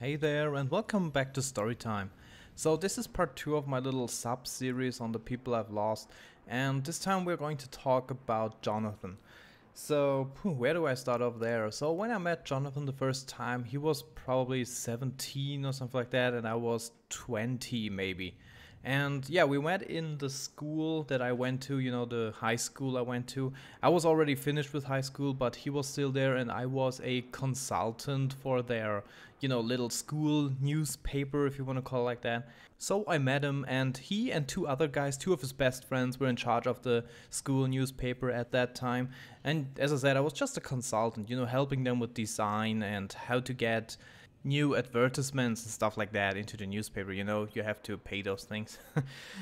Hey there, and welcome back to Storytime. So this is part 2 of my little sub-series on the people I've lost, and this time we're going to talk about Jonathan. So, where do I start off there? So when I met Jonathan the first time, he was probably 17 or something like that, and I was 20 maybe. And yeah, we met in the school that I went to, the high school I went to. I was already finished with high school, but he was still there, and I was a consultant for their, little school newspaper, if you want to call it like that. So I met him, and he and two other guys, two of his best friends, were in charge of the school newspaper at that time. And as I said, I was just a consultant, helping them with design and how to get new advertisements and stuff like that into the newspaper. You have to pay those things.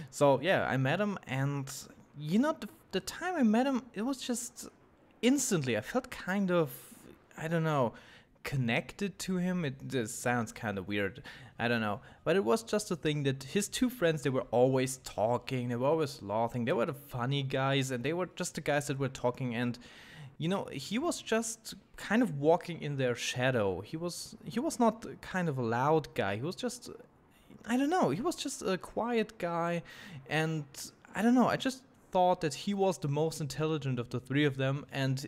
So yeah, I met him, and the time I met him, it was just instantly, I felt kind of, I don't know, connected to him. It just sounds kind of weird, I don't know, but it was just a thing that his two friends, they were always talking, they were always laughing, they were the funny guys, and they were just the guys that were talking. And he was just kind of walking in their shadow. He was not kind of a loud guy. He was just, I don't know, he was just a quiet guy. And I don't know, I just thought that he was the most intelligent of the three of them. And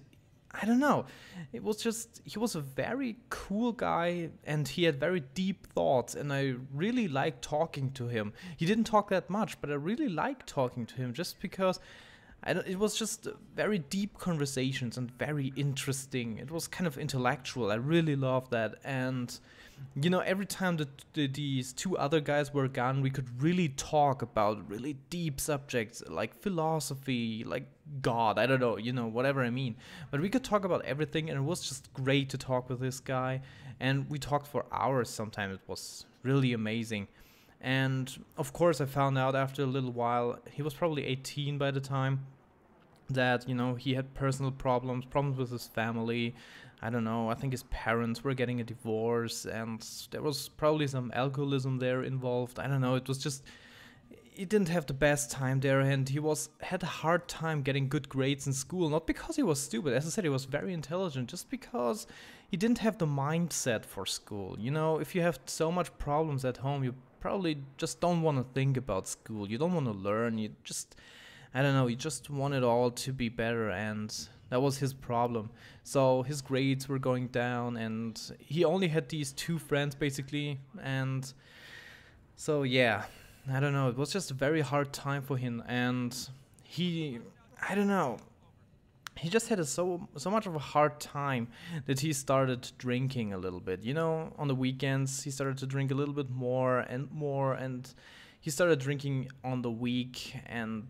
I don't know, it was just, he was a very cool guy, and he had very deep thoughts, and I really liked talking to him. He didn't talk that much, but I really liked talking to him just because it was just very deep conversations and very interesting. It was kind of intellectual. I really loved that. And, every time that these two other guys were gone, we could really talk about really deep subjects like philosophy, like God, I don't know, whatever I mean. But we could talk about everything, and it was just great to talk with this guy. And we talked for hours sometimes. It was really amazing. And of course, I found out after a little while, he was probably 18 by the time, that he had personal problems with his family. I don't know, I think his parents were getting a divorce, and there was probably some alcoholism there involved. I don't know, it was just, he didn't have the best time there, and had a hard time getting good grades in school. Not because he was stupid, as I said, he was very intelligent, just because he didn't have the mindset for school. If you have so much problems at home, you probably just don't want to think about school. You don't want to learn. You just, I don't know, he just wanted all to be better, and that was his problem. So his grades were going down, and he only had these two friends basically. And so yeah, I don't know, it was just a very hard time for him. And I don't know, he just had so much of a hard time that he started drinking a little bit. On the weekends he started to drink a little bit more and more, and he started drinking on the week. And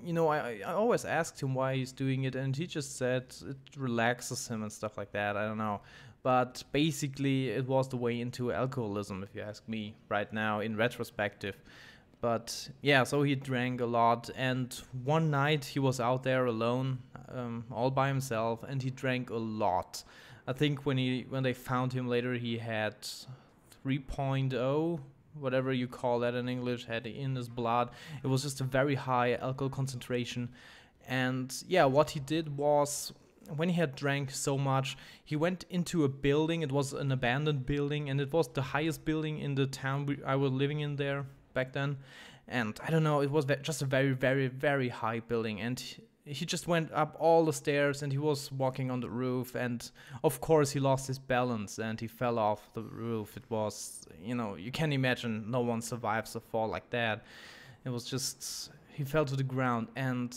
I always asked him why he's doing it, and he just said it relaxes him and stuff like that. I don't know, but basically it was the way into alcoholism, if you ask me right now in retrospective. But yeah, so he drank a lot, and one night he was out there alone, all by himself, and he drank a lot. I think when they found him later, he had 3.0, whatever you call that in English, had in his blood. It was just a very high alcohol concentration. And yeah, what he did was, when he had drank so much, he went into a building. It was an abandoned building, and it was the highest building in the town I was living in there back then. And I don't know, it was just a very, very, very high building, and he just went up all the stairs, and he was walking on the roof, and of course he lost his balance and he fell off the roof. It was, you can imagine, no one survives a fall like that. It was just, he fell to the ground. And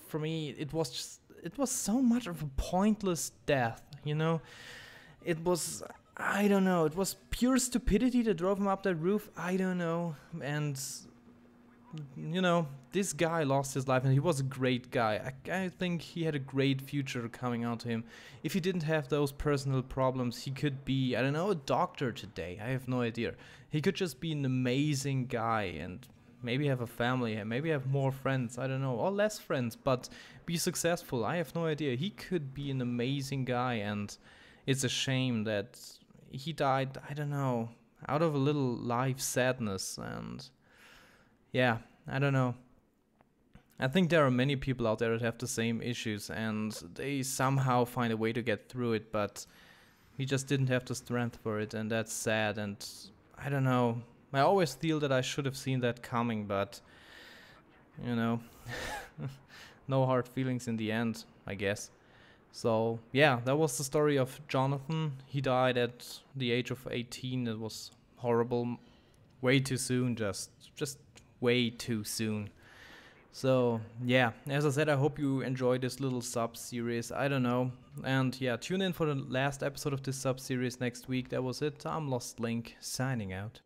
for me, it was so much of a pointless death. It was, I don't know, it was pure stupidity that drove him up that roof. I don't know. And this guy lost his life, and he was a great guy. I think he had a great future coming out to him. If he didn't have those personal problems, he could be, I don't know, a doctor today. I have no idea. He could just be an amazing guy, and maybe have a family, and maybe have more friends, I don't know, or less friends, but be successful. I have no idea. He could be an amazing guy, and it's a shame that he died, I don't know, out of a little life sadness. And yeah, I don't know. I think there are many people out there that have the same issues, and they somehow find a way to get through it. But He just didn't have the strength for it, and that's sad. And I don't know. I always feel that I should have seen that coming, but you know, no hard feelings in the end, I guess. So yeah, that was the story of Jonathan. He died at the age of 18. It was horrible, way too soon, just way too soon. So yeah, as I said, I hope you enjoyed this little sub-series. I don't know. And yeah, tune in for the last episode of this sub-series next week. That was it. I'm iLostLink, signing out.